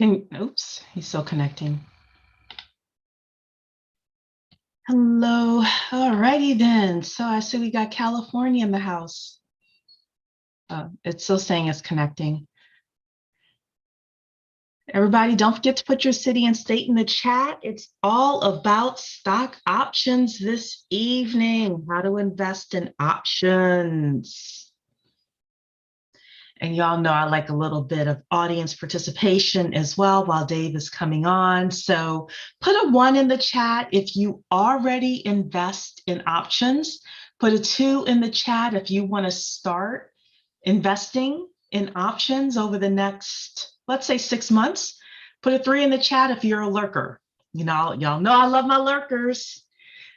Oops, he's still connecting. Hello. All righty then. So I see we got California in the house. It's still saying it's connecting. Everybody, don't forget to put your city and state in the chat. It's all about stock options this evening, how to invest in options. And y'all know I like a little bit of audience participation as well while Dave is coming on. So put a 1 in the chat if you already invest in options. Put a 2 in the chat if you want to start investing in options over the next, let's say 6 months. Put a 3 in the chat if you're a lurker. You know, y'all know I love my lurkers.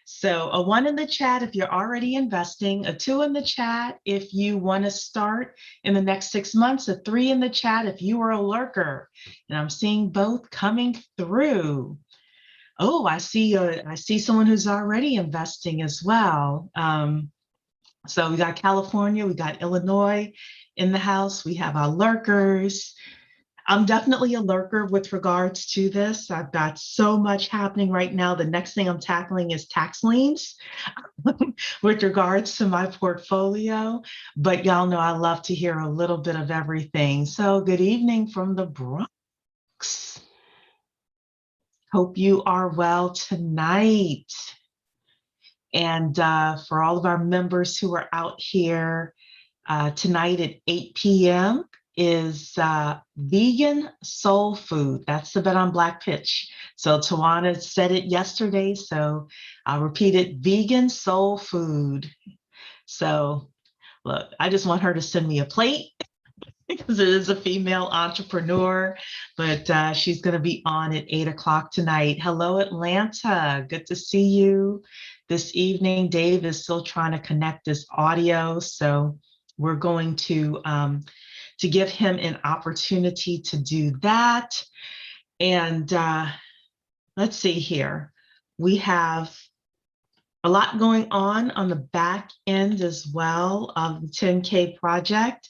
So a 1 in the chat if you're already investing, a 2 in the chat if you want to start in the next 6 months, a 3 in the chat if you are a lurker. And I'm seeing both coming through. Oh, I see someone who's already investing as well. So we got California, we got Illinois in the house, we have our lurkers. I'm definitely a lurker with regards to this. I've got so much happening right now. The next thing I'm tackling is tax liens with regards to my portfolio. But y'all know I love to hear a little bit of everything. So good evening from the Bronx. Hope you are well tonight. And for all of our members who are out here tonight at 8 p.m., is vegan soul food. That's the Bet on Black pitch. So Tawana said it yesterday, so I'll repeat it, vegan soul food. So look, I just want her to send me a plate because it is a female entrepreneur, but she's going to be on at 8 o'clock tonight. Hello, Atlanta. Good to see you this evening. Dave is still trying to connect this audio, so we're going to give him an opportunity to do that. And let's see here. We have a lot going on the back end as well of the 10K project.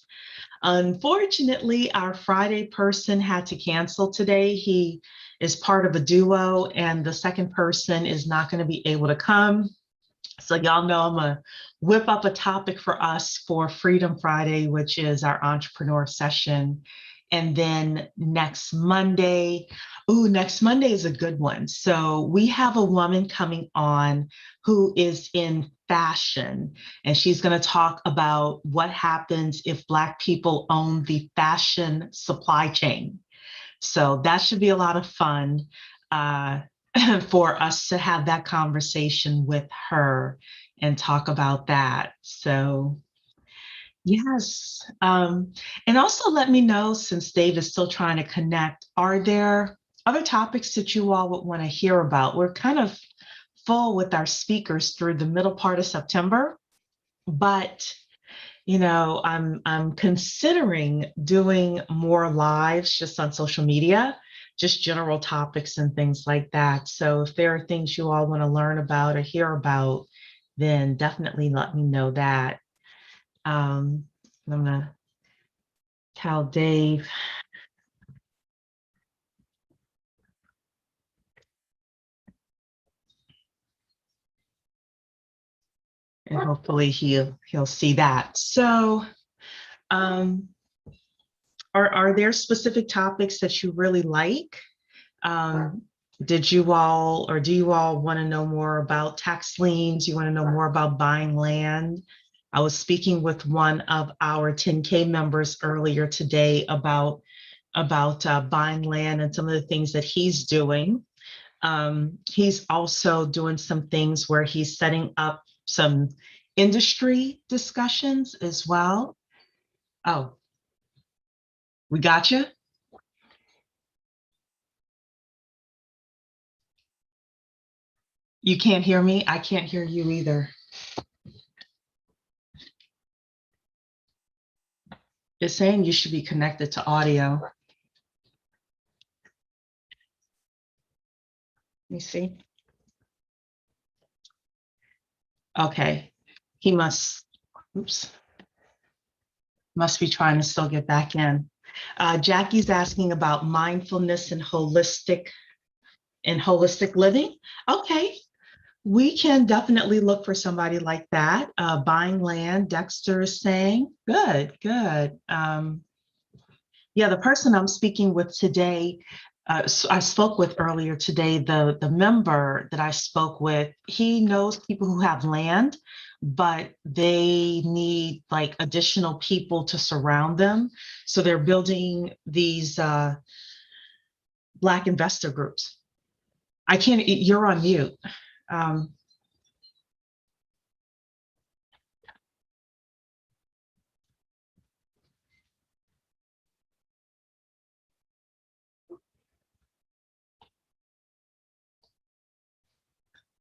Unfortunately, our Friday person had to cancel today. He is part of a duo, and the second person is not going to be able to come. So y'all know I'm going to whip up a topic for us for Freedom Friday, which is our entrepreneur session. And then next Monday is a good one. So we have a woman coming on who is in fashion, and she's going to talk about what happens if Black people own the fashion supply chain. So that should be a lot of fun for us to have that conversation with her and talk about that. So yes. And also let me know, since Dave is still trying to connect, are there other topics that you all would want to hear about? We're kind of full with our speakers through the middle part of September, but you know, I'm considering doing more lives just on social media, just general topics and things like that. So if there are things you all want to learn about or hear about, then definitely let me know that. I'm gonna tell Dave. And hopefully he'll see that. So are there specific topics that you really like? Did you all, or do you all want to know more about tax liens? You want to know more about buying land? I was speaking with one of our 10K members earlier today about buying land and some of the things that he's doing. He's also doing some things where he's setting up some industry discussions as well. Oh, we got you. You can't hear me? I can't hear you either. It's saying you should be connected to audio. Let me see. Okay, he must be trying to still get back in. Jackie's asking about mindfulness and holistic living. Okay, we can definitely look for somebody like that. Buying land, Dexter is saying. Good, good. Yeah, the person I'm speaking with today, I spoke with earlier today, the member that I spoke with, he knows people who have land, but they need like additional people to surround them. So they're building these Black investor groups. I can't, you're on mute. Um,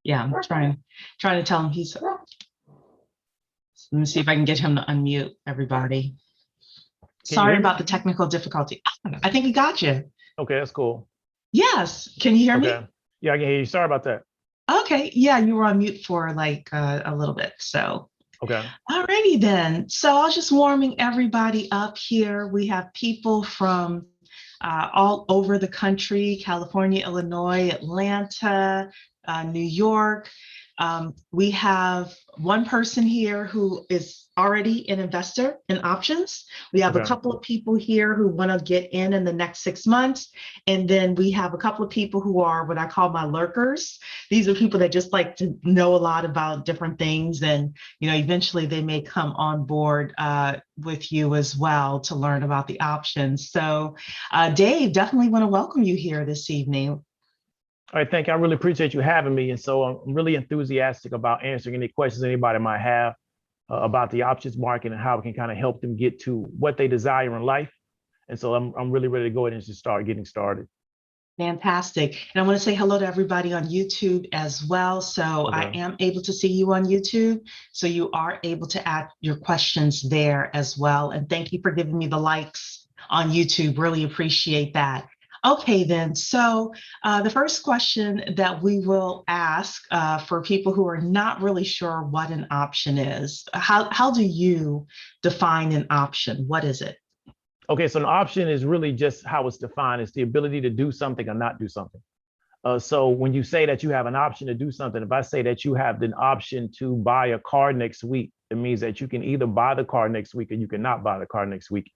yeah, I'm trying to tell him let me see if I can get him to unmute everybody. Can you Sorry hear me? about the technical difficulty. I think he got you. Okay, that's cool. Yes. Can you hear me? Okay. Yeah, I can hear you. Sorry about that. Okay. Yeah, you were on mute for like a little bit. So, Okay. alrighty then. So I was just warming everybody up here. We have people from all over the country: California, Illinois, Atlanta, New York. We have one person here who is already an investor in options. We have a Okay. couple of people here who want to get in the next 6 months. And then we have a couple of people who are what I call my lurkers. These are people that just like to know a lot about different things. And, you know, eventually they may come on board with you as well to learn about the options. So Dave, definitely want to welcome you here this evening. All right, thank you. I really appreciate you having me. And so I'm really enthusiastic about answering any questions anybody might have about the options market and how it can kind of help them get to what they desire in life. And so I'm really ready to go ahead and just start getting started. Fantastic. And I want to say hello to everybody on YouTube as well. So I Okay. am able to see you on YouTube. So you are able to add your questions there as well. And thank you for giving me the likes on YouTube. Really appreciate that. Okay, then. So the first question that we will ask for people who are not really sure what an option is, how do you define an option? What is it? Okay, so an option is really just how it's defined. It's the ability to do something or not do something. So when you say that you have an option to do something, if I say that you have an option to buy a car next week, it means that you can either buy the car next week or you cannot buy the car next week.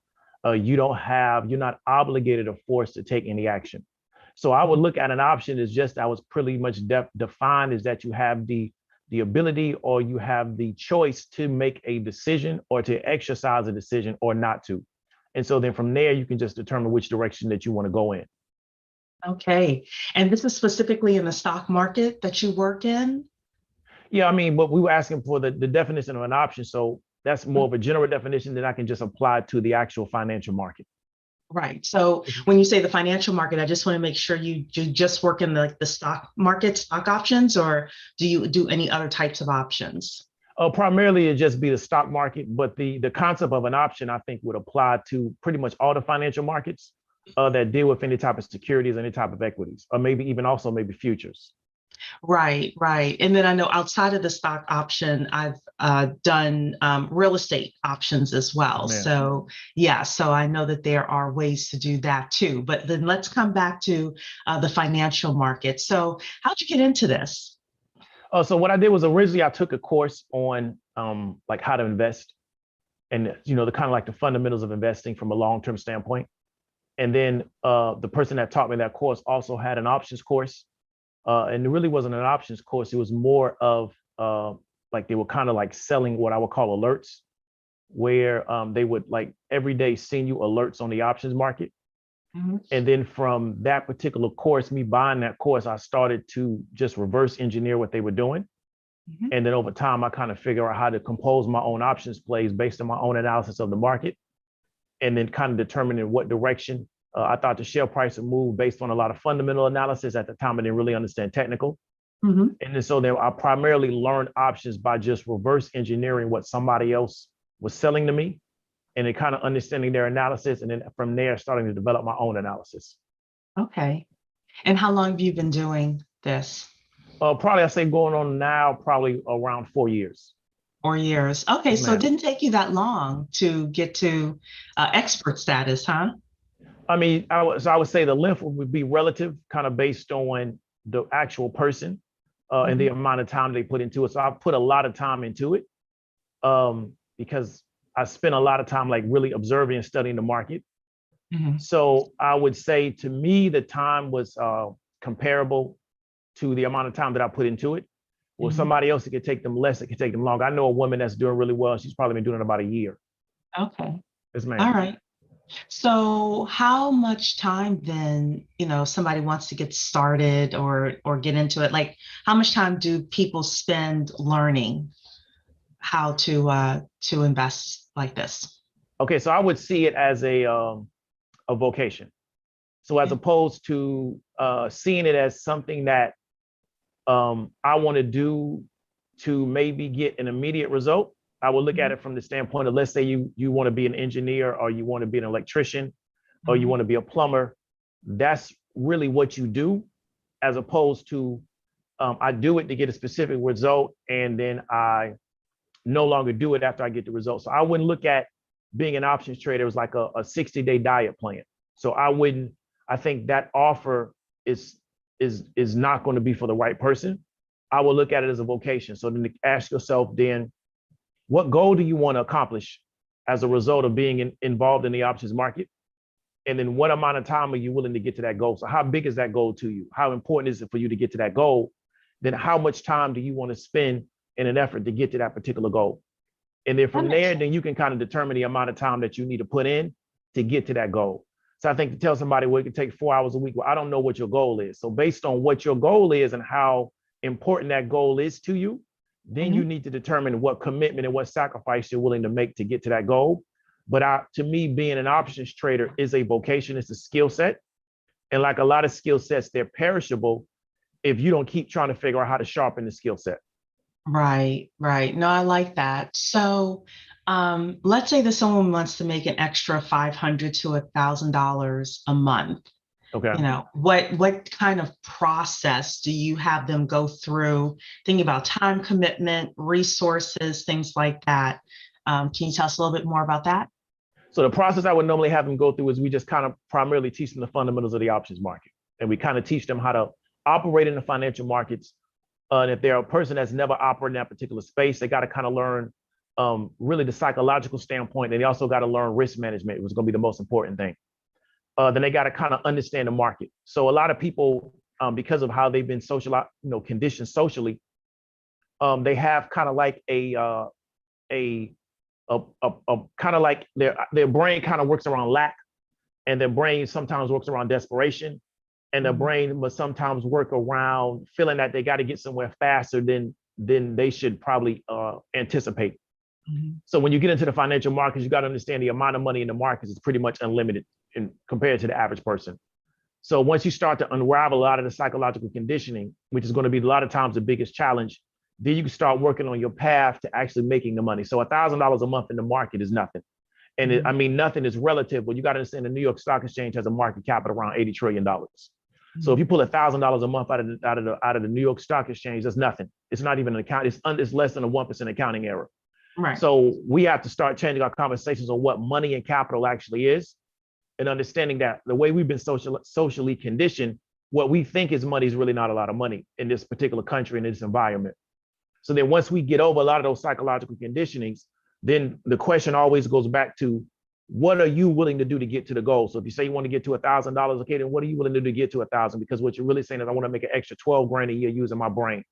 You're not obligated or forced to take any action. So I would look at an option as just that was pretty much defined as that you have the ability or you have the choice to make a decision or to exercise a decision or not to. And so then from there, you can just determine which direction that you want to go in. Okay. And this is specifically in the stock market that you work in? Yeah, I mean, but we were asking for the definition of an option. So that's more of a general definition that I can just apply to the actual financial market. Right. So when you say the financial market, I just want to make sure you just work in the stock market, stock options, or do you do any other types of options? Primarily, it'd just be the stock market, but the concept of an option, I think, would apply to pretty much all the financial markets that deal with any type of securities, any type of equities, or maybe even also maybe futures. Right, right. And then I know outside of the stock option, I've done real estate options as well. Man. So yeah, so I know that there are ways to do that too. But then let's come back to the financial market. So how'd you get into this? So what I did was originally I took a course on like how to invest and the kind of like the fundamentals of investing from a long-term standpoint. And then the person that taught me that course also had an options course. And it really wasn't an options course. It was more of like they were kind of like selling what I would call alerts, where they would like every day send you alerts on the options market. Mm-hmm. And then from that particular course, me buying that course, I started to just reverse engineer what they were doing. Mm-hmm. And then over time, I kind of figure out how to compose my own options plays based on my own analysis of the market. And then kind of determining what direction I thought the share price would move based on a lot of fundamental analysis. At the time, I didn't really understand technical. Mm-hmm. And then so then I primarily learned options by just reverse engineering what somebody else was selling to me and then kind of understanding their analysis. And then from there, starting to develop my own analysis. Okay. And how long have you been doing this? Probably I say going on now, probably around 4 years. 4 years. Okay, Yes, so it ma'am. didn't take you that long to get to expert status, huh? I mean, so I would say the length would be relative, kind of based on the actual person and the amount of time they put into it. So I put a lot of time into it because I spent a lot of time like really observing and studying the market. Mhm. So I would say to me, the time was comparable to the amount of time that I put into it. Well, Mhm. somebody else, it could take them less, it could take them longer. I know a woman that's doing really well. She's probably been doing it about a year. Okay. Yes, All ma'am. right. So how much time then, somebody wants to get started or get into it? Like how much time do people spend learning how to invest like this? Okay, so I would see it as a vocation. So as Yeah. opposed to seeing it as something that I want to do to maybe get an immediate result, I will look at Mhm. it from the standpoint of, let's say you want to be an engineer or you want to be an electrician or you Mhm. want to be a plumber. That's really what you do, as opposed to I do it to get a specific result and then I no longer do it after I get the result. So I wouldn't look at being an options trader as like a 60-day diet plan. So I think that offer is not going to be for the right person. I will look at it as a vocation. So then ask yourself then, what goal do you want to accomplish as a result of being involved in the options market? And then what amount of time are you willing to get to that goal? So how big is that goal to you? How important is it for you to get to that goal? Then how much time do you want to spend in an effort to get to that particular goal? And then That from makes there, sense. then you can kind of determine the amount of time that you need to put in to get to that goal. So I think to tell somebody, well, it can take 4 hours a week, well, I don't know what your goal is. So based on what your goal is and how important that goal is to you, then you Mhm. need to determine what commitment and what sacrifice you're willing to make to get to that goal. But to me, being an options trader is a vocation, it's a skill set. And like a lot of skill sets, they're perishable if you don't keep trying to figure out how to sharpen the skill set. Right, right. No, I like that. So, let's say that someone wants to make an extra 500 to $1,000 a month. Okay. What kind of process do you have them go through? Thinking about time commitment, resources, things like that. Can you tell us a little bit more about that? So the process I would normally have them go through is we just kind of primarily teach them the fundamentals of the options market. And we kind of teach them how to operate in the financial markets. And if they're a person that's never operated in that particular space, they got to kind of learn really the psychological standpoint. And they also got to learn risk management, which is going to be the most important thing. Then they got to kind of understand the market. So a lot of people, because of how they've been conditioned socially, they have kind of like a kind of like their brain kind of works around lack, and their brain sometimes works around desperation, and their Mhm. brain must sometimes work around feeling that they got to get somewhere faster than they should probably anticipate. Mhm. So when you get into the financial markets, you got to understand the amount of money in the markets is pretty much unlimited compared to the average person. So once you start to unravel a lot of the psychological conditioning, which is going to be a lot of times the biggest challenge, then you can start working on your path to actually making the money. So $1,000 a month in the market is nothing. And Mhm. I mean, nothing is relative, but you got to understand the New York Stock Exchange has a market cap at around $80 trillion. So if Mhm. you pull $1,000 a month out of the New York Stock Exchange, that's nothing. It's not even an account. It's less than a 1% accounting error. Right. So we have to start changing our conversations on what money and capital actually is, and understanding that the way we've been socially conditioned, what we think is money is really not a lot of money in this particular country, in this environment. So then once we get over a lot of those psychological conditionings, then the question always goes back to, what are you willing to do to get to the goal? So if you say you want to get to $1,000, okay, then what are you willing to do to get to 1,000? Because what you're really saying is, I want to make an extra 12 grand a year using my brain.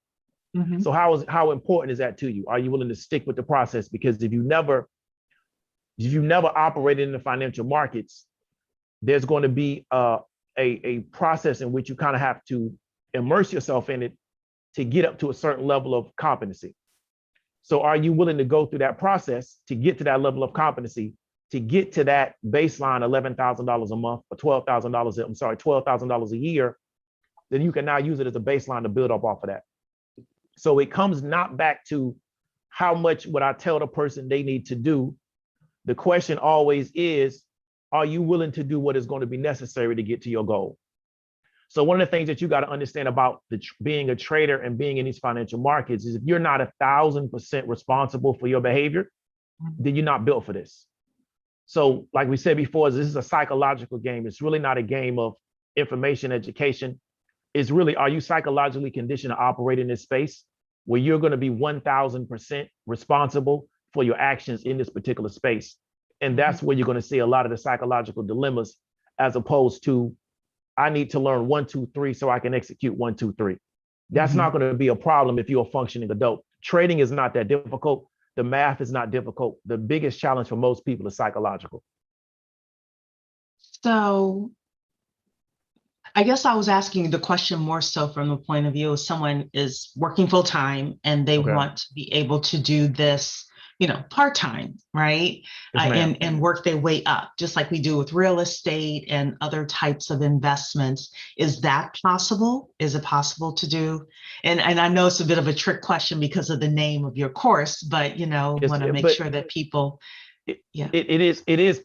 Mhm. So how important is that to you? Are you willing to stick with the process? Because if you never operated in the financial markets, there's going to be a process in which you kind of have to immerse yourself in it to get up to a certain level of competency. So are you willing to go through that process to get to that level of competency, to get to that baseline $11,000 a month or $12,000, I'm sorry, $12,000 a year? Then you can now use it as a baseline to build up off of that. So it comes not back to how much would I tell the person they need to do. The question always is, are you willing to do what is going to be necessary to get to your goal? So one of the things that you got to understand about being a trader and being in these financial markets is, if you're not 1,000% responsible for your behavior, Mhm. then you're not built for this. So like we said before, this is a psychological game. It's really not a game of information education. It's really, are you psychologically conditioned to operate in this space where you're going to be 1000% responsible for your actions in this particular space? And that's where you're going to see a lot of the psychological dilemmas, as opposed to, I need to learn 1, 2, 3 so I can execute 1, 2, 3. That's not going to be a problem if you're a functioning adult. Trading is not that difficult. The math is not difficult. The biggest challenge for most people is psychological. So I guess I was asking the question more so from the point of view of someone is working full time and they Okay. want to be able to do this, part time, right? Yes, ma'am. And work their way up, just like we do with real estate and other types of investments. Is that possible? Is it possible to do? And I know it's a bit of a trick question because of the name of your course, but want to make sure that people. Yeah. It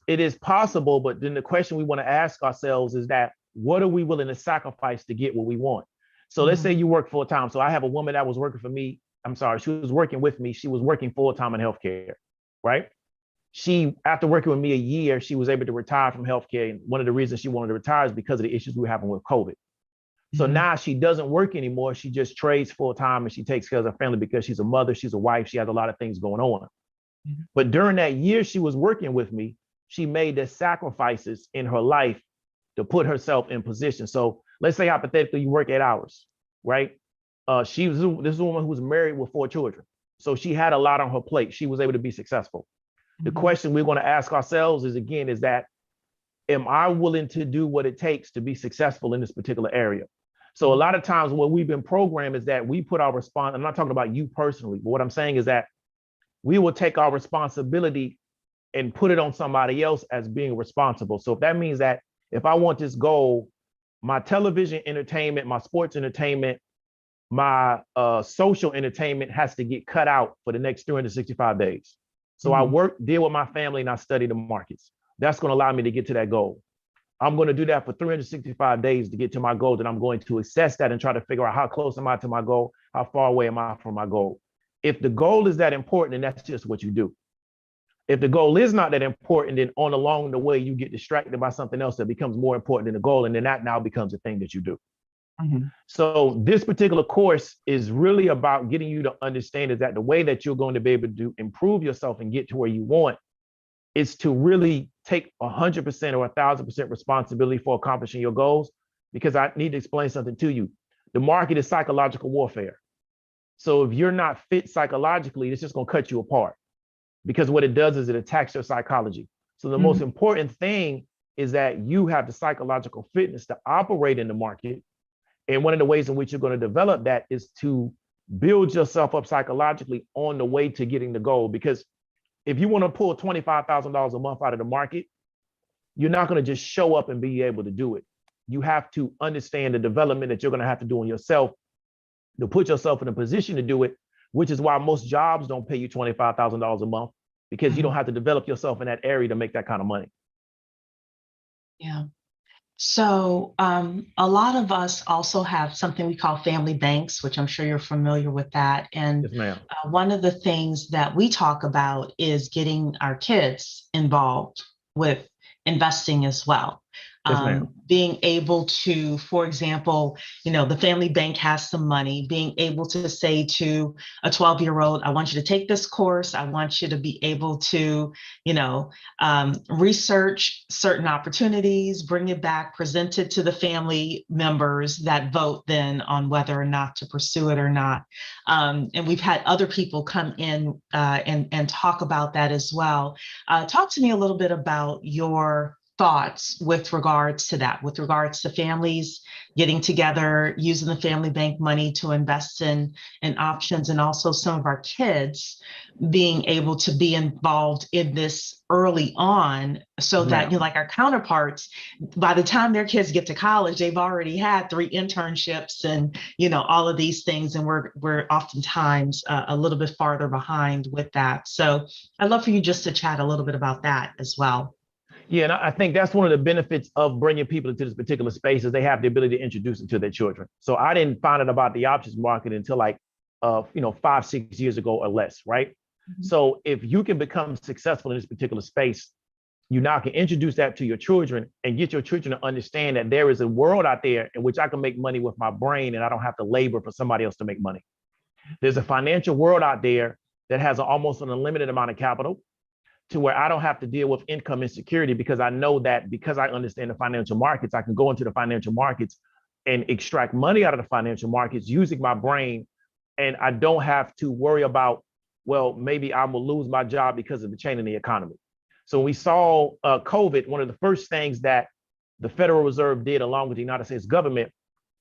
is possible, but then the question we want to ask ourselves is that, what are we willing to sacrifice to get what we want? So let's say you work full time. So I have a woman that was working for me. I'm sorry, she was working with me. She was working full time in healthcare, right? She, after working with me a year, she was able to retire from healthcare. And one of the reasons she wanted to retire is because of the issues we were having with COVID. So now she doesn't work anymore. She just trades full time and she takes care of her family because she's a mother, she's a wife, she has a lot of things going on. But during that year she was working with me, she made the sacrifices in her life to put herself in position. So let's say hypothetically you work 8 hours, right? This is a woman who was married with 4 children. So she had a lot on her plate. She was able to be successful. The question we're going to ask ourselves is that, am I willing to do what it takes to be successful in this particular area? So a lot of times what we've been programmed is that we put our response, I'm not talking about you personally, but what I'm saying is that we will take our responsibility and put it on somebody else as being responsible. So if that means that if I want this goal, my television entertainment, my sports entertainment, my social entertainment has to get cut out for the next 365 days. So I work, deal with my family, and I study the markets. That's going to allow me to get to that goal. I'm going to do that for 365 days to get to my goal. Then I'm going to assess that and try to figure out how close am I to my goal? How far away am I from my goal? If the goal is that important, then that's just what you do. If the goal is not that important, then along the way, you get distracted by something else that becomes more important than the goal. And then that now becomes a thing that you do. So this particular course is really about getting you to understand is that the way that you're going to be able to improve yourself and get to where you want is to really take 100% or 1000% responsibility for accomplishing your goals. Because I need to explain something to you. The market is psychological warfare. So if you're not fit psychologically, it's just going to cut you apart, because what it does is it attacks your psychology. So the most important thing is that you have the psychological fitness to operate in the market. And one of the ways in which you're going to develop that is to build yourself up psychologically on the way to getting the goal. Because if you want to pull $25,000 a month out of the market, you're not going to just show up and be able to do it. You have to understand the development that you're going to have to do on yourself to put yourself in a position to do it, which is why most jobs don't pay you $25,000 a month, because you don't have to develop yourself in that area to make that kind of money. Yeah. So a lot of us also have something we call family banks, which I'm sure you're familiar with that. And Yes, ma'am. One of the things that we talk about is getting our kids involved with investing as well. Yes, ma'am. Being able to, for example, the family bank has some money, being able to say to a 12-year-old, I want you to take this course. I want you to be able to, research certain opportunities, bring it back, present it to the family members that vote then on whether or not to pursue it or not. And we've had other people come in and talk about that as well. Talk to me a little bit about your thoughts with regards to that, with regards to families getting together, using the family bank money to invest in options, and also some of our kids being able to be involved in this early on, so that, like our counterparts, by the time their kids get to college, they've already had 3 internships and, all of these things. And we're oftentimes a little bit farther behind with that. So I'd love for you just to chat a little bit about that as well. Yeah, and I think that's one of the benefits of bringing people into this particular space is they have the ability to introduce it to their children. So I didn't find out about the options market until 5, 6 years ago or less, right? So if you can become successful in this particular space, you now can introduce that to your children and get your children to understand that there is a world out there in which I can make money with my brain and I don't have to labor for somebody else to make money. There's a financial world out there that has almost an unlimited amount of capital to where I don't have to deal with income insecurity, because I know that because I understand the financial markets, I can go into the financial markets and extract money out of the financial markets using my brain. And I don't have to worry about, well, maybe I will lose my job because of the change in the economy. So we saw COVID, one of the first things that the Federal Reserve did along with the United States government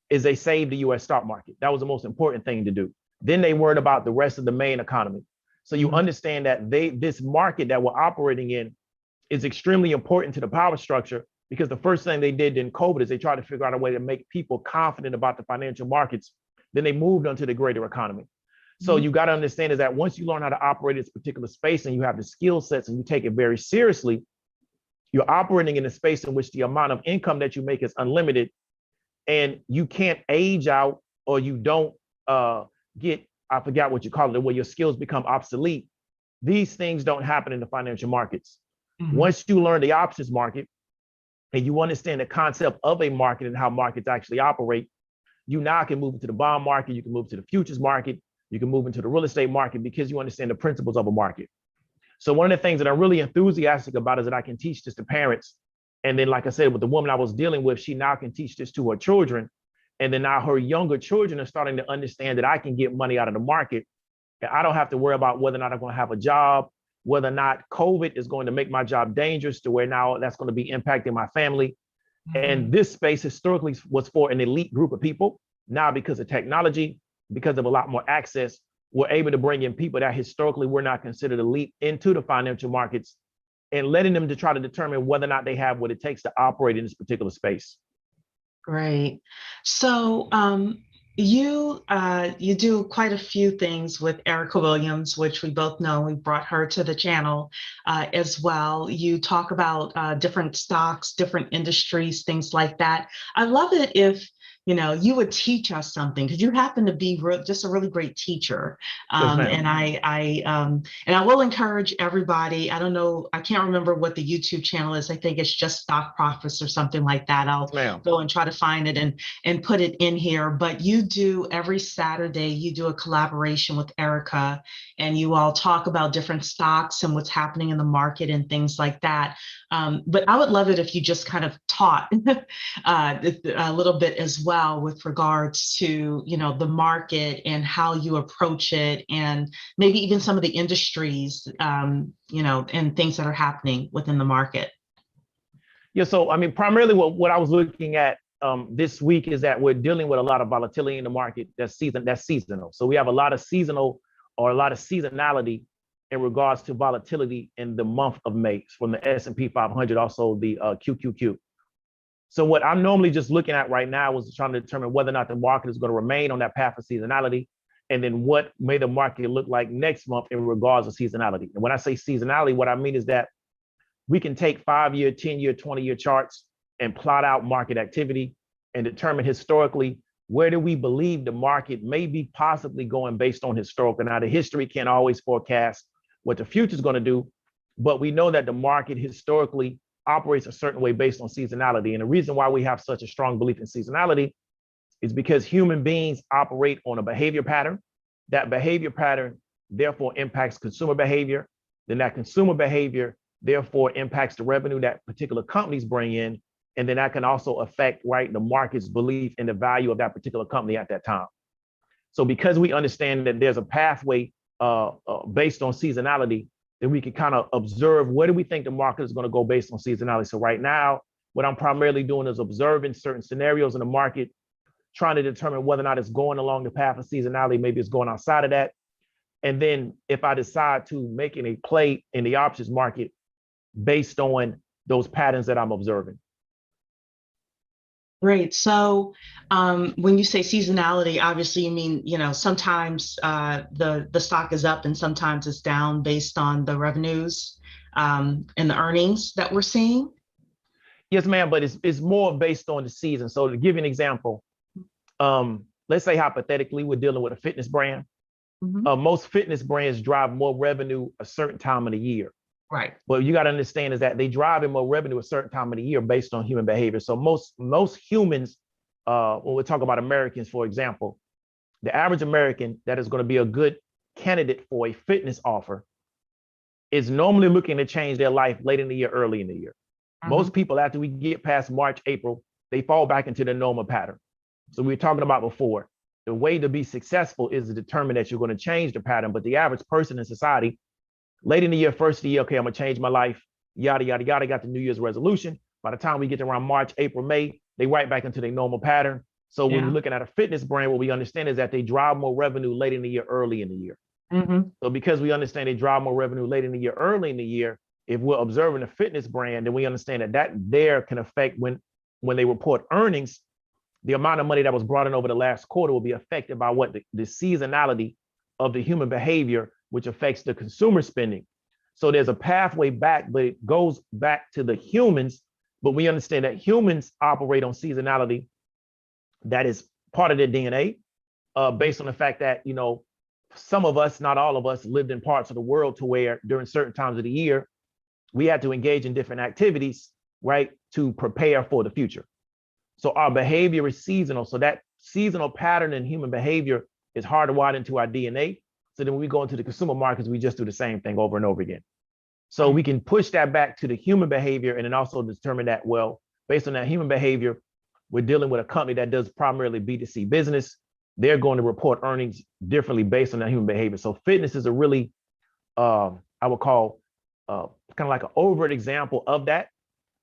is they saved the US stock market. That was the most important thing to do. Then they worried about the rest of the main economy. So you understand that this market that we're operating in is extremely important to the power structure, because the first thing they did in COVID is they tried to figure out a way to make people confident about the financial markets. Then they moved on to the greater economy. So you got to understand is that once you learn how to operate in this particular space and you have the skill sets and you take it very seriously, you're operating in a space in which the amount of income that you make is unlimited, and you can't age out, or you don't get, I forgot what you call it, where your skills become obsolete. These things don't happen in the financial markets. Once you learn the options market and you understand the concept of a market and how markets actually operate, you now can move into the bond market, you can move to the futures market, you can move into the real estate market, because you understand the principles of a market. So one of the things that I'm really enthusiastic about is that I can teach this to parents. And then, like I said, with the woman I was dealing with, she now can teach this to her children. And then now her younger children are starting to understand that I can get money out of the market. And I don't have to worry about whether or not I'm going to have a job, whether or not COVID is going to make my job dangerous to where now that's going to be impacting my family. And this space historically was for an elite group of people. Now, because of technology, because of a lot more access, we're able to bring in people that historically were not considered elite into the financial markets, and letting them to try to determine whether or not they have what it takes to operate in this particular space. Great. So you do quite a few things with Erica Williams, which we both know. We brought her to the channel as well. You talk about different stocks, different industries, things like that. I love it if you would teach us something, because you happen to be just a really great teacher. And I will encourage everybody. I don't know, I can't remember what the YouTube channel is. I think it's just Stock Profits or something like that. I'll go and try to find it and put it in here. But you do every Saturday, you do a collaboration with Erica, and you all talk about different stocks and what's happening in the market and things like that. But I would love it if you just kind of taught a little bit as well with regards to the market and how you approach it, and maybe even some of the industries and things that are happening within the market. Yeah, so I mean, primarily what I was looking at this week is that we're dealing with a lot of volatility in the market that's seasonal. So we have a lot of seasonality in regards to volatility in the month of May from the S&P 500, also the QQQ. So what I'm normally just looking at right now is trying to determine whether or not the market is going to remain on that path of seasonality, and then what may the market look like next month in regards to seasonality. And when I say seasonality, what I mean is that we can take 5-year, 10-year, 20-year charts and plot out market activity and determine historically where do we believe the market may be possibly going based on historical. Now, the history can't always forecast what the future is going to do, but we know that the market historically operates a certain way based on seasonality. And the reason why we have such a strong belief in seasonality is because human beings operate on a behavior pattern. That behavior pattern therefore impacts consumer behavior. Then that consumer behavior therefore impacts the revenue that particular companies bring in. And then that can also affect, the market's belief in the value of that particular company at that time. So because we understand that there's a pathway based on seasonality, then we can kind of observe where do we think the market is going to go based on seasonality. So right now, what I'm primarily doing is observing certain scenarios in the market, trying to determine whether or not it's going along the path of seasonality, maybe it's going outside of that. And then if I decide to make a play in the options market based on those patterns that I'm observing. Great. So when you say seasonality, obviously you mean, sometimes the stock is up and sometimes it's down based on the revenues and the earnings that we're seeing? Yes, ma'am, but it's more based on the season. So to give you an example, let's say hypothetically we're dealing with a fitness brand. Most fitness brands drive more revenue a certain time of the year. Right. But you got to understand is that they drive in more revenue a certain time of the year based on human behavior. So most humans, when we talk about Americans, for example, the average American that is going to be a good candidate for a fitness offer is normally looking to change their life late in the year, early in the year. Most people, after we get past March, April, they fall back into the normal pattern. So we were talking about before, the way to be successful is to determine that you're going to change the pattern. But the average person in society, late in the year, first of the year, okay, I'm gonna change my life, yada, yada, yada, got the New Year's resolution. By the time we get to around March, April, May, they right back into their normal pattern. So when you're looking at a fitness brand, what we understand is that they drive more revenue late in the year, early in the year. So because we understand they drive more revenue late in the year, early in the year, if we're observing a fitness brand, then we understand that there can affect when they report earnings, the amount of money that was brought in over the last quarter will be affected by what the seasonality of the human behavior, which affects the consumer spending. So there's a pathway back, but it goes back to the humans. But we understand that humans operate on seasonality. That is part of their DNA, based on the fact that, you know, some of us, not all of us, lived in parts of the world to where during certain times of the year, we had to engage in different activities, right, to prepare for the future. So our behavior is seasonal. So that seasonal pattern in human behavior is hardwired into our DNA. So then when we go into the consumer markets, we just do the same thing over and over again. So we can push that back to the human behavior and then also determine that, well, based on that human behavior, we're dealing with a company that does primarily B2C business. They're going to report earnings differently based on that human behavior. So fitness is a really, I would call kind of like an overt example of that.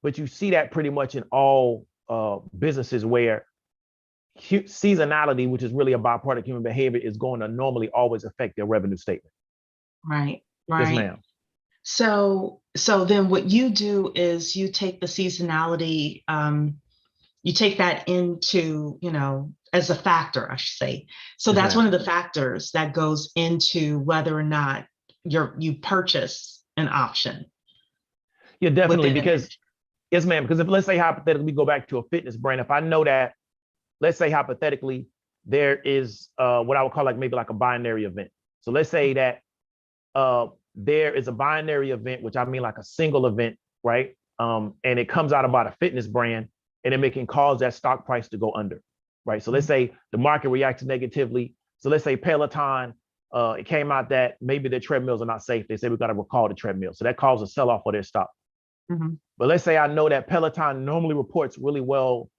But you see that pretty much in all businesses where seasonality, which is really a byproduct of human behavior, is going to normally always affect their revenue statement. Right. Yes, ma'am. So then what you do is you take the seasonality, you take that into, you know, as a factor, I should say. So that's one of the factors that goes into whether or not you purchase an option. Yeah, definitely. Because, yes, ma'am, because if let's say hypothetically we go back to a fitness brand, if I know that, let's say hypothetically, there is what I would call like maybe like a binary event. So let's say that there is a binary event, which I mean like a single event, right? And it comes out about a fitness brand and it can cause that stock price to go under, right? So let's say the market reacts negatively. So let's say Peloton, it came out that maybe their treadmills are not safe. They say we got to recall the treadmill. So that caused a sell-off for their stock. But let's say I know that Peloton normally reports really well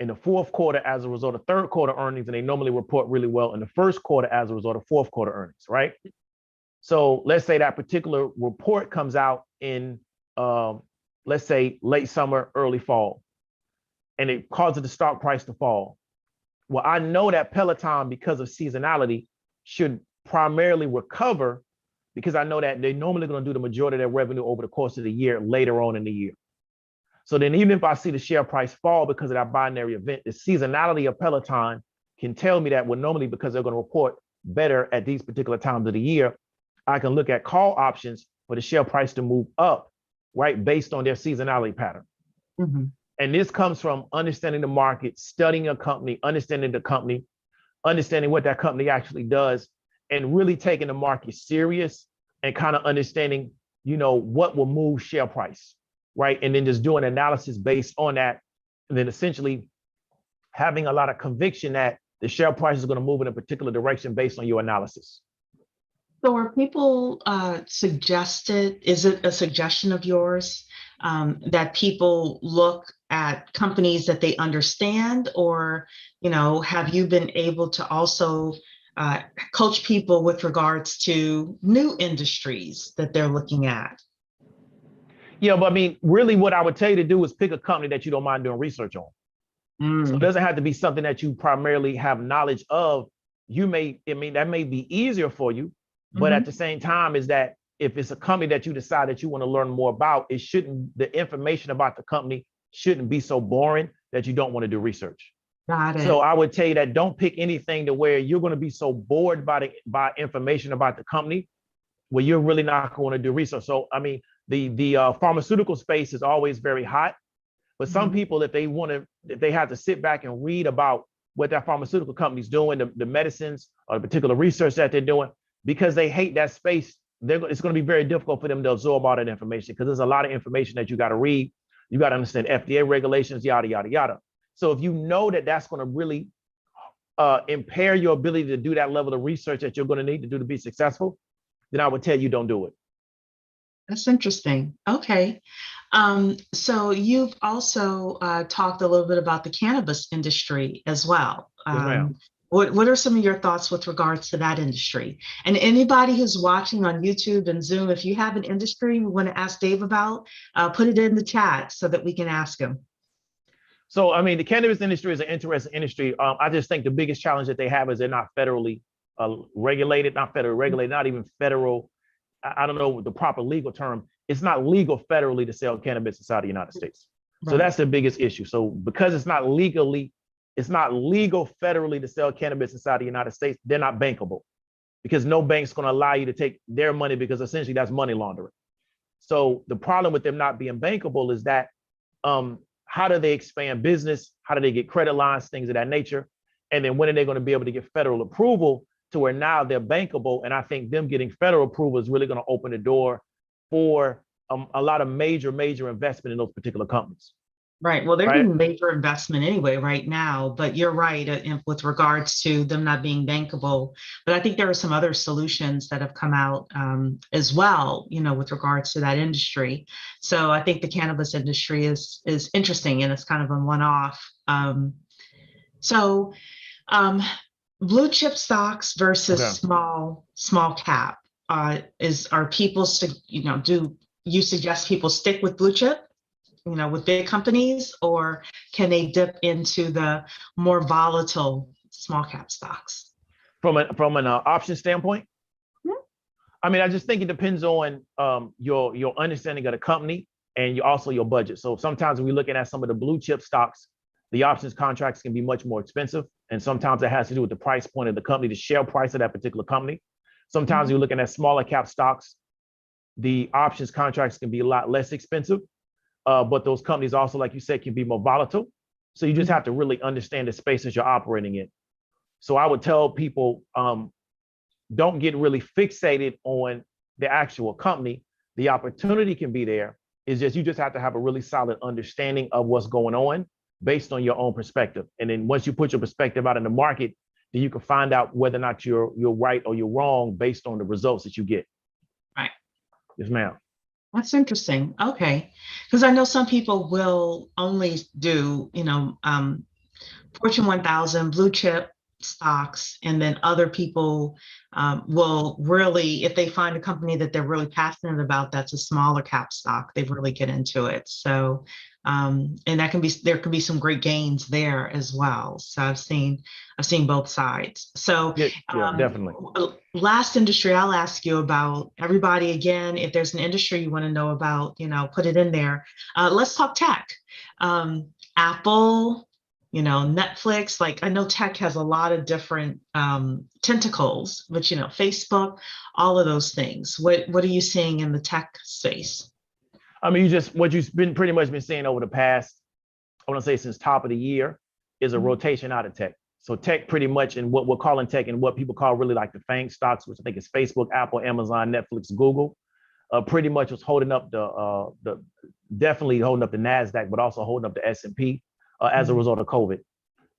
in the fourth quarter as a result of third quarter earnings, and they normally report really well in the first quarter as a result of fourth quarter earnings, right? So let's say that particular report comes out in, let's say late summer, early fall, and it causes the stock price to fall. Well, I know that Peloton, because of seasonality, should primarily recover because I know that they're normally going to do the majority of their revenue over the course of the year later on in the year. So then even if I see the share price fall because of that binary event, the seasonality of Peloton can tell me that, well, normally because they're going to report better at these particular times of the year, I can look at call options for the share price to move up, right, based on their seasonality pattern. And this comes from understanding the market, studying a company, understanding the company, understanding what that company actually does, and really taking the market serious and kind of understanding, you know, what will move share price, right? And then just doing analysis based on that. And then essentially having a lot of conviction that the share price is going to move in a particular direction based on your analysis. So are people suggested, is it a suggestion of yours that people look at companies that they understand, or, you know, have you been able to also coach people with regards to new industries that they're looking at? Yeah, but I mean, really what I would tell you to do is pick a company that you don't mind doing research on. So it doesn't have to be something that you primarily have knowledge of. That may be easier for you, but at the same time is that if it's a company that you decide that you want to learn more about, the information about the company shouldn't be so boring that you don't want to do research. Got it. So I would tell you that don't pick anything to where you're going to be so bored by information about the company where you're really not going to do research. So, I mean, the pharmaceutical space is always very hot, but some people, if they have to sit back and read about what that pharmaceutical company's doing, the medicines or the particular research that they're doing, because they hate that space, it's going to be very difficult for them to absorb all that information because there's a lot of information that you got to read. You got to understand FDA regulations, yada, yada, yada. So if you know that that's going to really impair your ability to do that level of research that you're going to need to do to be successful, then I would tell you don't do it. That's interesting. Okay. So you've also talked a little bit about the cannabis industry as well. Yes, ma'am. What are some of your thoughts with regards to that industry? And anybody who's watching on YouTube and Zoom, if you have an industry you want to ask Dave about, put it in the chat so that we can ask him. So, I mean, the cannabis industry is an interesting industry. I just think the biggest challenge that they have is they're not federally regulated, not even federal. I don't know the proper legal term. It's not legal federally to sell cannabis inside the United States. Right. So that's the biggest issue. So because it's not legal federally to sell cannabis inside the United States, they're not bankable because no bank's going to allow you to take their money because essentially that's money laundering. So the problem with them not being bankable is that how do they expand business? How do they get credit lines, things of that nature? And then when are they going to be able to get federal approval to where now they're bankable? And I think them getting federal approval is really going to open the door for a lot of major investment in those particular companies. Right. Well, they're getting major investment anyway right now, but you're right with regards to them not being bankable. But I think there are some other solutions that have come out as well, you know, with regards to that industry. So I think the cannabis industry is interesting and it's kind of a one-off. Blue chip stocks versus small cap. Are people, you know, do you suggest people stick with blue chip, you know, with big companies, or can they dip into the more volatile small cap stocks? From an option standpoint? Mm-hmm. I mean, I just think it depends on your understanding of the company and also your budget. So sometimes when we're looking at some of the blue chip stocks, the options contracts can be much more expensive. And sometimes it has to do with the price point of the company, the share price of that particular company. Sometimes you're looking at smaller cap stocks, the options contracts can be a lot less expensive. But those companies also, like you said, can be more volatile. So you just have to really understand the spaces you're operating in. So I would tell people, don't get really fixated on the actual company. The opportunity can be there. It's just, you just have to have a really solid understanding of what's going on based on your own perspective. And then once you put your perspective out in the market, then you can find out whether or not you're right or you're wrong based on the results that you get. Right. Yes, ma'am. That's interesting. Okay. Because I know some people will only do, you know, Fortune 1000 blue chip stocks, and then other people will really, if they find a company that they're really passionate about, that's a smaller cap stock, they really get into it. So, and there can be some great gains there as well. So I've seen both sides. So yeah, definitely. Last industry I'll ask you about, everybody, again, if there's an industry you want to know about, you know, put it in there. Let's talk tech. Apple, you know, Netflix, like I know tech has a lot of different tentacles, but, you know, Facebook, all of those things. What are you seeing in the tech space? I mean, what you've pretty much been seeing over the past, I want to say since top of the year, is a rotation out of tech. So tech pretty much, and what we're calling tech and what people call really like the FANG stocks, which I think is Facebook, Apple, Amazon, Netflix, Google, pretty much was holding up definitely holding up the NASDAQ, but also holding up the S&P as a result of COVID.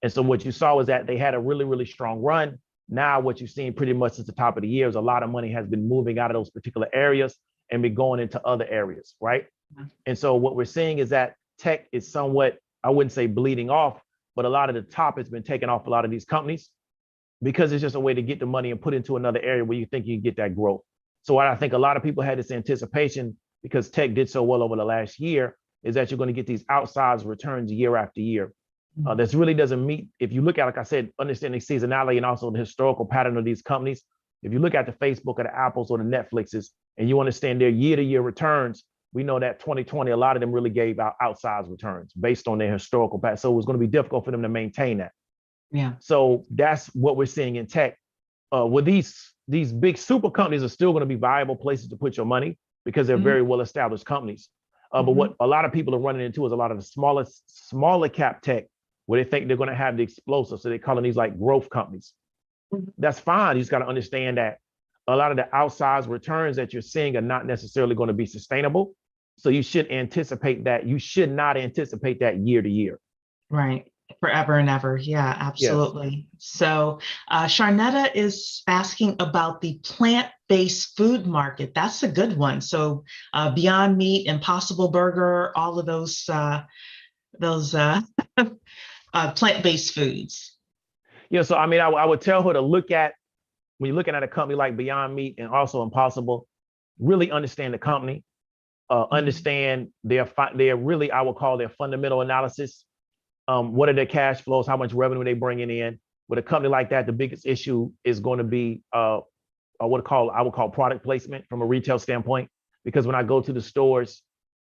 And so what you saw was that they had a really, really strong run. Now what you've seen pretty much since the top of the year is a lot of money has been moving out of those particular areas and be going into other areas, right? And so what we're seeing is that tech is somewhat, I wouldn't say bleeding off, but a lot of the top has been taken off a lot of these companies because it's just a way to get the money and put into another area where you think you can get that growth. So I think a lot of people had this anticipation because tech did so well over the last year is that you're going to get these outsized returns year after year. This really doesn't meet, if you look at, like I said, understanding seasonality and also the historical pattern of these companies. If you look at the Facebook or the Apples or the Netflixes and you understand their year-to-year returns, we know that 2020, a lot of them really gave out outsized returns based on their historical pattern. So it was going to be difficult for them to maintain that. Yeah. So that's what we're seeing in tech. With these big super companies are still going to be viable places to put your money because they're very well-established companies. But what a lot of people are running into is a lot of the smaller cap tech where they think they're going to have the explosive. So they're calling these like growth companies. That's fine. You just got to understand that a lot of the outsized returns that you're seeing are not necessarily going to be sustainable. So you should anticipate that. You should not anticipate that year to year. Right. Forever and ever. Yeah, Yes. absolutely. So Sharnetta is asking about the plant-based food market. That's a good one. So Beyond Meat, Impossible Burger, all of those plant-based foods. Yeah. So, I mean, I would tell her to look at, when you're looking at a company like Beyond Meat and also Impossible, really understand the company, understand their really, I would call their fundamental analysis. What are their cash flows? How much revenue they bringing in? With a company like that, the biggest issue is going to be I would call product placement from a retail standpoint. Because when I go to the stores,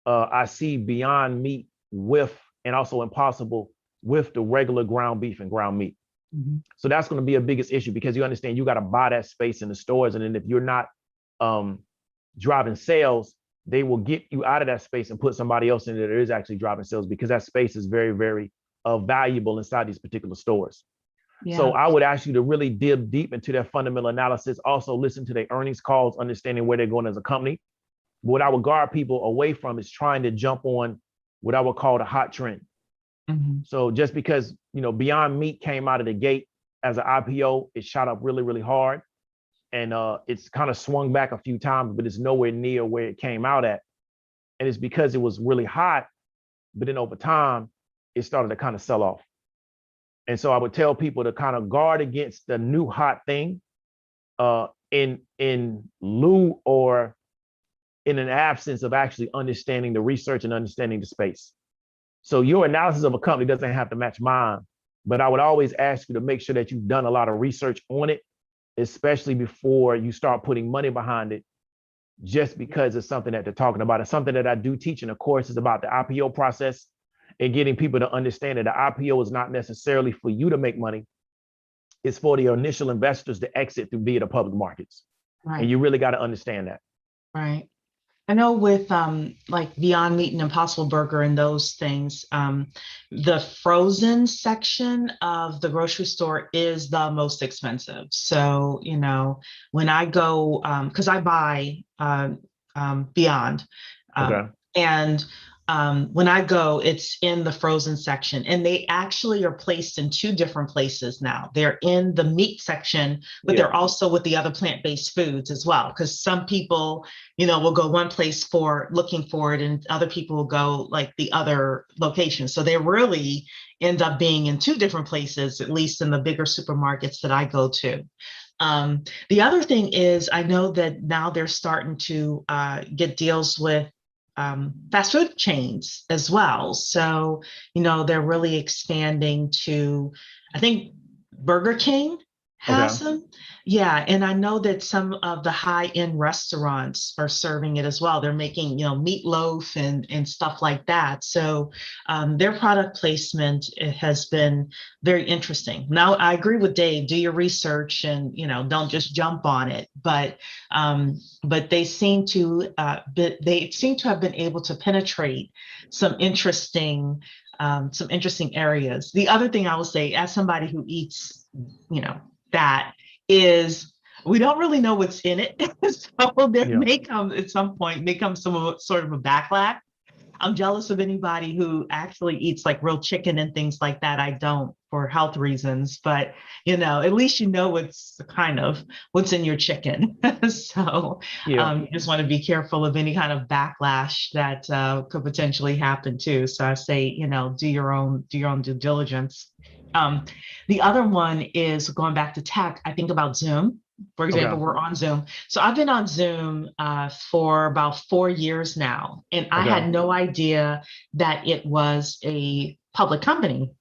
I see Beyond Meat with, and also Impossible with the regular ground beef and ground meat. Mhm. So that's going to be a biggest issue, because you understand you got to buy that space in the stores, and then if you're not driving sales, they will get you out of that space and put somebody else in there that is actually driving sales, because that space is very, very valuable inside these particular stores. Yeah. So I would ask you to really dig deep into their fundamental analysis. Also listen to their earnings calls, understanding where they're going as a company. What I would guard people away from is trying to jump on what I would call the hot trend. Mhm. So just because, Beyond Meat came out of the gate as an IPO, it shot up really, really hard. And it's kind of swung back a few times, but it's nowhere near where it came out at. And it's because it was really hot, but then over time, it started to kind of sell off. And so I would tell people to kind of guard against the new hot thing in lieu or in an absence of actually understanding the research and understanding the space. So your analysis of a company doesn't have to match mine, but I would always ask you to make sure that you've done a lot of research on it, especially before you start putting money behind it, just because it's something that they're talking about. It's something that I do teach in the course is about the IPO process and getting people to understand that the IPO is not necessarily for you to make money. It's for the initial investors to exit through via the public markets. Right. And you really got to understand that. Right. I know with like Beyond Meat and Impossible Burger and those things, the frozen section of the grocery store is the most expensive. So, when I go, because I buy Beyond, Okay. and when I go, it's in the frozen section, and they actually are placed in two different places now. They're in the meat section, but Yeah. they're also with the other plant-based foods as well. Because some people, will go one place for looking for it, and other people will go like the other location. So they really end up being in two different places, at least in the bigger supermarkets that I go to. The other thing is, I know that now they're starting to get deals with fast food chains as well. So, they're really expanding to, I think Burger King has them. Yeah. And I know that some of the high-end restaurants are serving it as well. They're making, meatloaf and stuff like that. So their product placement has been very interesting. Now, I agree with Dave, do your research and, don't just jump on it. But they seem to have been able to penetrate some interesting areas. The other thing I will say, as somebody who eats, that is, we don't really know what's in it. So there may come at some point, some sort of a backlash. I'm jealous of anybody who actually eats like real chicken and things like that. I don't, for health reasons, but at least what's in your chicken. So you just want to be careful of any kind of backlash that could potentially happen too. So I say, do your own due diligence. The other one is going back to tech. I think about Zoom. For example, we're on Zoom. So I've been on Zoom for about 4 years now, and I had no idea that it was a public company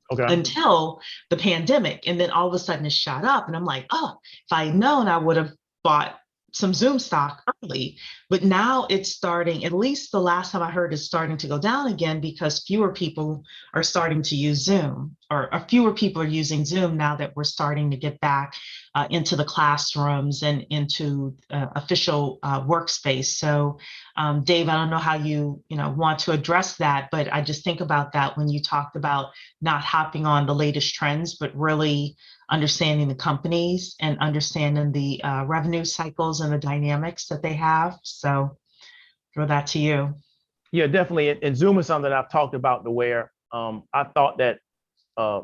until the pandemic. And then all of a sudden it shot up, and I'm like, oh, if I had known, I would have bought some Zoom stock Exactly. But now it's starting, at least the last time I heard, it's starting to go down again because fewer people are starting to use Zoom, or fewer people are using Zoom now that we're starting to get back into the classrooms and into official workspace. So, Dave, I don't know how you want to address that, but I just think about that when you talked about not hopping on the latest trends, but really understanding the companies and understanding the revenue cycles and the dynamics that they have. So throw that to you. Yeah, definitely. And Zoom is something I've talked about to where I thought that uh,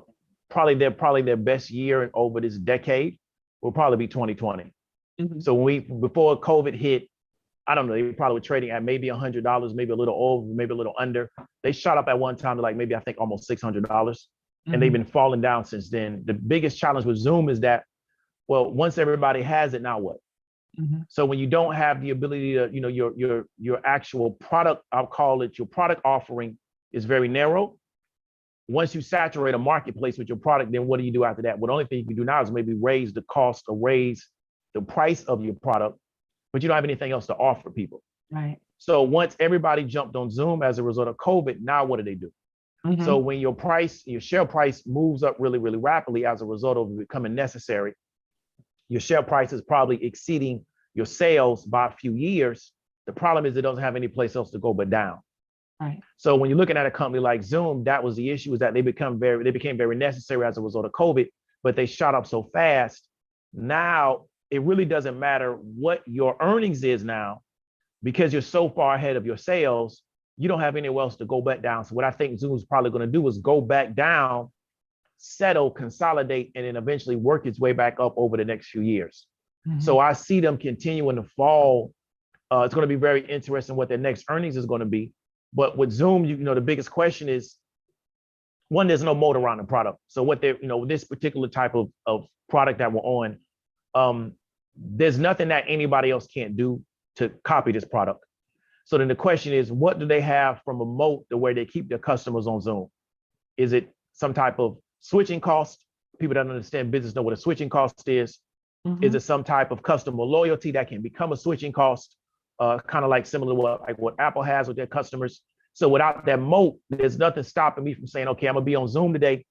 probably their best year over this decade will probably be 2020. Mm-hmm. So before COVID hit, I don't know, they probably were trading at maybe $100, maybe a little over, maybe a little under. They shot up at one time to like maybe I think almost $600. And they've been falling down since then. The biggest challenge with Zoom is that, well, once everybody has it, now what? Mm-hmm. So when you don't have the ability to, your actual product, I'll call it your product offering is very narrow. Once you saturate a marketplace with your product, then what do you do after that? Well, the only thing you can do now is maybe raise the cost or raise the price of your product, but you don't have anything else to offer people. Right. So once everybody jumped on Zoom as a result of COVID, now what do? Mm-hmm. So when your share price moves up really, really rapidly as a result of becoming necessary, your share price is probably exceeding your sales by a few years. The problem is it doesn't have any place else to go but down. Right. So when you're looking at a company like Zoom, that was the issue, is that they became very necessary as a result of COVID, but they shot up so fast. Now it really doesn't matter what your earnings is now, because you're so far ahead of your sales, you don't have anywhere else to go back down. So what I think Zoom's probably going to do is go back down, settle, consolidate, and then eventually work its way back up over the next few years. Mm-hmm. So I see them continuing to fall. It's going to be very interesting what their next earnings is going to be. But with Zoom, the biggest question is, one, there's no moat around the product. So what they're, this particular type of product that we're on, there's nothing that anybody else can't do to copy this product. So then the question is, what do they have from a moat to where they keep their customers on Zoom? Is it some type of switching cost? People that understand business know what a switching cost is. Mm-hmm. Is it some type of customer loyalty that can become a switching cost? Kind of like similar to what Apple has with their customers. So without that moat, there's nothing stopping me from saying, okay, I'm gonna be on Zoom today.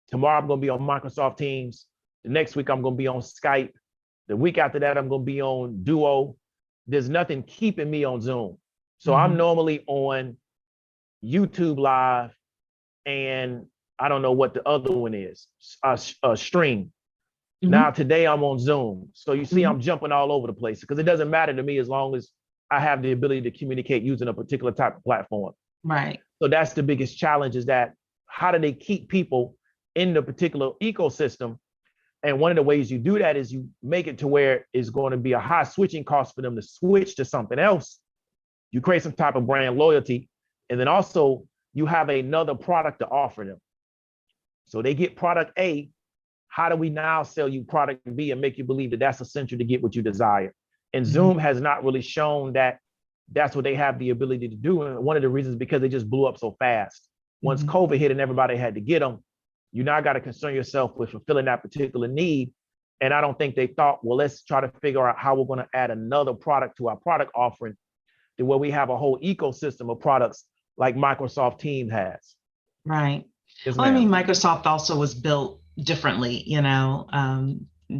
Tomorrow I'm gonna be on Microsoft Teams. The next week I'm gonna be on Skype. The week after that I'm gonna be on Duo. There's nothing keeping me on Zoom. So I'm normally on YouTube Live, and I don't know what the other one is, Stream. Now today I'm on Zoom. So you see I'm jumping all over the place, because it doesn't matter to me as long as I have the ability to communicate using a particular type of platform. Right. So that's the biggest challenge, is that how do they keep people in the particular ecosystem? And one of the ways you do that is you make it to where it's going to be a high switching cost for them to switch to something else. You create some type of brand loyalty, and then also you have another product to offer them. So they get product A. How do we now sell you product B and make you believe that that's essential to get what you desire? And Zoom has not really shown that that's what they have the ability to do. And one of the reasons is because they just blew up so fast. Once COVID hit and everybody had to get them, you now got to concern yourself with fulfilling that particular need. And I don't think they thought, well, let's try to figure out how we're going to add another product to our product offering, to where we have a whole ecosystem of products like Microsoft Teams has. Right. Yes, well, I mean, ma'am. Microsoft also was built differently,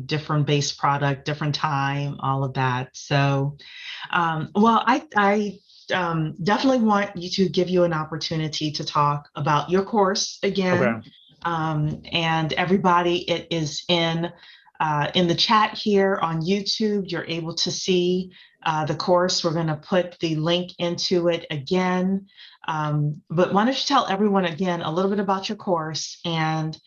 different base product, different time, all of that. So, well, I definitely want you to give you an opportunity to talk about your course again. Okay. And everybody, it is in the chat here on YouTube. You're able to see the course. We're going to put the link into it again. But why don't you tell everyone again a little bit about your course and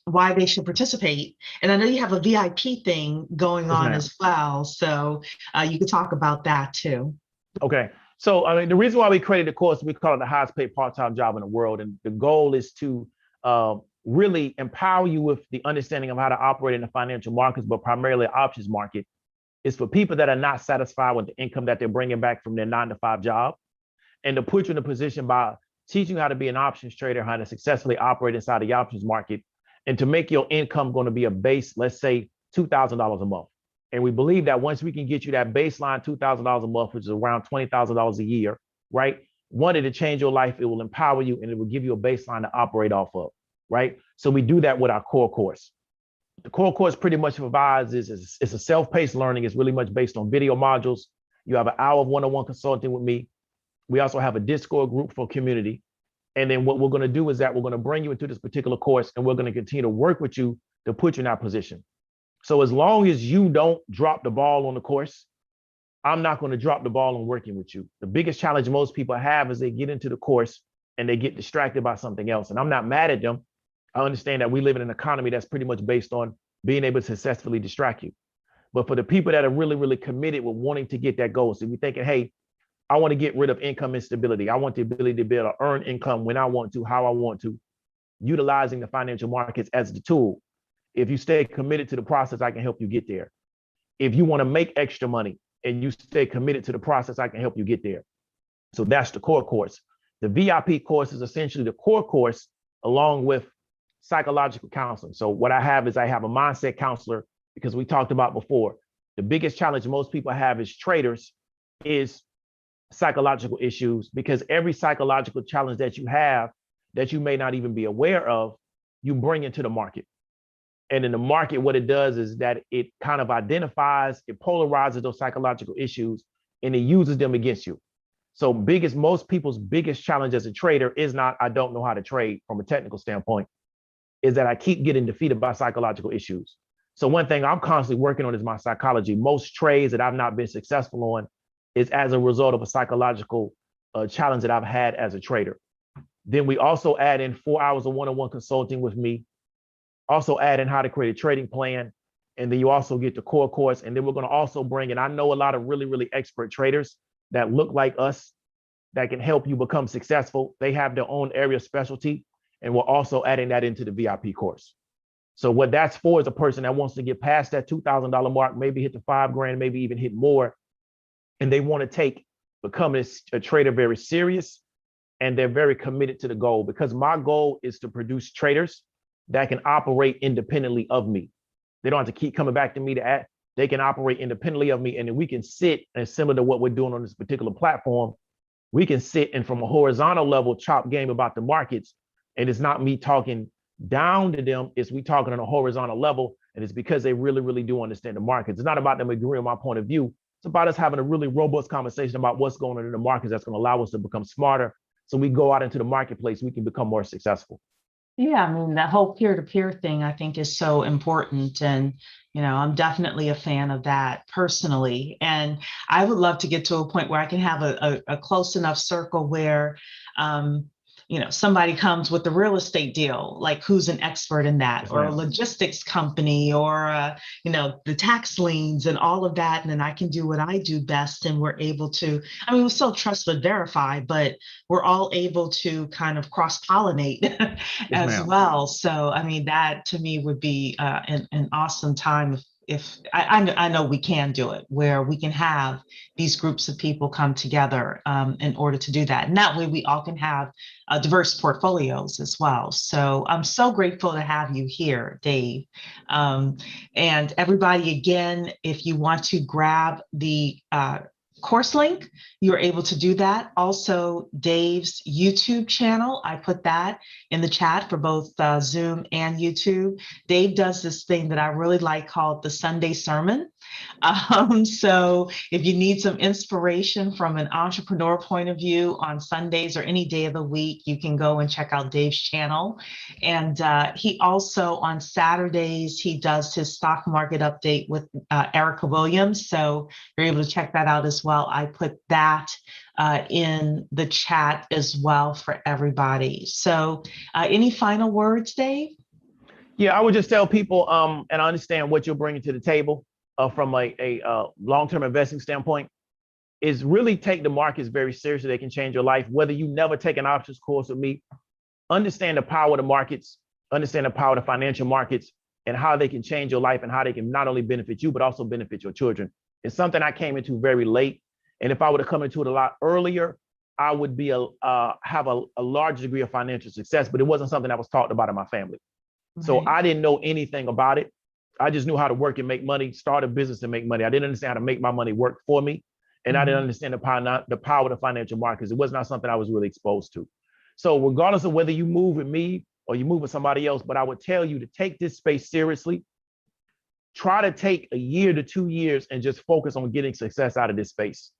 why they should participate. And I know you have a VIP thing going on as well. So you could talk about that too. Okay. So, I mean, the reason why we created the course, we call it the highest paid part-time job in the world. And the goal is to really empower you with the understanding of how to operate in the financial markets, but primarily options market. Is for people that are not satisfied with the income that they're bringing back from their 9-to-5 job, and to put you in a position by teaching you how to be an options trader, how to successfully operate inside the options market, and to make your income going to be a base, let's say $2,000 a month. And we believe that once we can get you that baseline $2,000 a month, which is around $20,000 a year, right? One, it'll change your life, it will empower you, and it will give you a baseline to operate off of, right? So we do that with our core course. The core course pretty much provides is it's a self-paced learning. It's really much based on video modules. You have an hour of one-on-one consulting with me. We also have a Discord group for community. And then what we're going to do is that we're going to bring you into this particular course, and we're going to continue to work with you to put you in that position. So as long as you don't drop the ball on the course, I'm not going to drop the ball on working with you. The biggest challenge most people have is they get into the course and they get distracted by something else. And I'm not mad at them. I understand that we live in an economy that's pretty much based on being able to successfully distract you. But for the people that are really, really committed with wanting to get that goal, so you're thinking, hey, I want to get rid of income instability. I want the ability to be able to earn income when I want to, how I want to, utilizing the financial markets as the tool. If you stay committed to the process, I can help you get there. If you want to make extra money and you stay committed to the process, I can help you get there. So that's the core course. The VIP course is essentially the core course along with psychological counseling. So what I have is I have a mindset counselor, because we talked about before, the biggest challenge most people have as traders is psychological issues, because every psychological challenge that you have that you may not even be aware of, you bring into the market. And in the market, what it does is that it kind of identifies, it polarizes those psychological issues, and it uses them against you. So most people's biggest challenge as a trader is not, I don't know how to trade from a technical standpoint, is that I keep getting defeated by psychological issues. So one thing I'm constantly working on is my psychology. Most trades that I've not been successful on is as a result of a psychological challenge that I've had as a trader. Then we also add in 4 hours of one-on-one consulting with me, also add in how to create a trading plan. And then you also get the core course. And then we're going to also bring in, I know a lot of really, really expert traders that look like us that can help you become successful. They have their own area of specialty. And we're also adding that into the VIP course. So what that's for is a person that wants to get past that $2,000 mark, maybe hit the $5,000, maybe even hit more. And they want to take becoming a trader very serious, and they're very committed to the goal, because my goal is to produce traders that can operate independently of me. They don't have to keep coming back to me to act. They can operate independently of me, and then we can sit, and similar to what we're doing on this particular platform, we can sit and from a horizontal level chop game about the markets. And it's not me talking down to them, it's we talking on a horizontal level, and it's because they really, really do understand the markets. It's not about them agreeing with my point of view. It's about us having a really robust conversation about what's going on in the markets that's going to allow us to become smarter. So we go out into the marketplace, we can become more successful. Yeah, I mean, that whole peer-to-peer thing, I think, is so important. And, I'm definitely a fan of that personally. And I would love to get to a point where I can have a close enough circle where, somebody comes with a real estate deal, like who's an expert in that, Yes, or a ma'am. logistics company, or, the tax liens and all of that. And then I can do what I do best. And we're able to, we still trust but verify, but we're all able to kind of cross-pollinate Yes, as ma'am. well. So, that to me would be an awesome time if I know we can do it, where we can have these groups of people come together in order to do that. And that way we all can have diverse portfolios as well. So I'm so grateful to have you here, Dave. And everybody, again, if you want to grab the course link, you're able to do that. Also, Dave's YouTube channel, I put that in the chat for both Zoom and YouTube. Dave does this thing that I really like called the Sunday Sermon. So if you need some inspiration from an entrepreneur point of view on Sundays or any day of the week, you can go and check out Dave's channel. And he also, on Saturdays, he does his stock market update with Erica Williams. So you're able to check that out as well. I put that in the chat as well for everybody. So any final words, Dave? Yeah, I would just tell people, and I understand what you're bringing to the table from a long-term investing standpoint, is really take the markets very seriously. They can change your life. Whether you never take an options course with me, understand the power of the markets, understand the power of the financial markets, and how they can change your life and how they can not only benefit you, but also benefit your children. It's something I came into very late. And if I would have come into it a lot earlier, I would be have a large degree of financial success, but it wasn't something that was talked about in my family. So I didn't know anything about it. I just knew how to work and make money, start a business and make money. I didn't understand how to make my money work for me. And I didn't understand the power of the financial markets. It was not something I was really exposed to. So regardless of whether you move with me or you move with somebody else, but I would tell you to take this space seriously. Try to take a year to 2 years and just focus on getting success out of this space.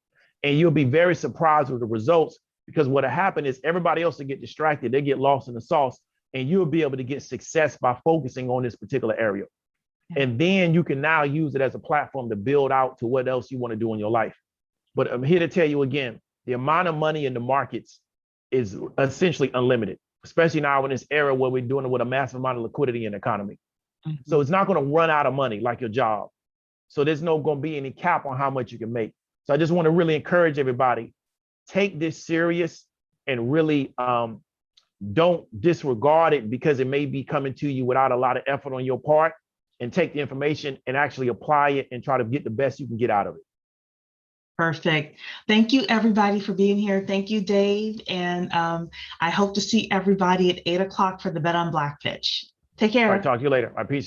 And you'll be very surprised with the results, because what'll happen is everybody else will get distracted. They get lost in the sauce, and you'll be able to get success by focusing on this particular area. And then you can now use it as a platform to build out to what else you want to do in your life. But I'm here to tell you again, the amount of money in the markets is essentially unlimited, especially now in this era where we're doing it with a massive amount of liquidity in the economy. So it's not going to run out of money like your job. So there's no going to be any cap on how much you can make. So I just want to really encourage everybody, take this serious and really don't disregard it because it may be coming to you without a lot of effort on your part, and take the information and actually apply it and try to get the best you can get out of it. Perfect. Thank you, everybody, for being here. Thank you, Dave. And I hope to see everybody at 8 o'clock for the Bet on Black pitch. Take care. All right, talk to you later. I appreciate it.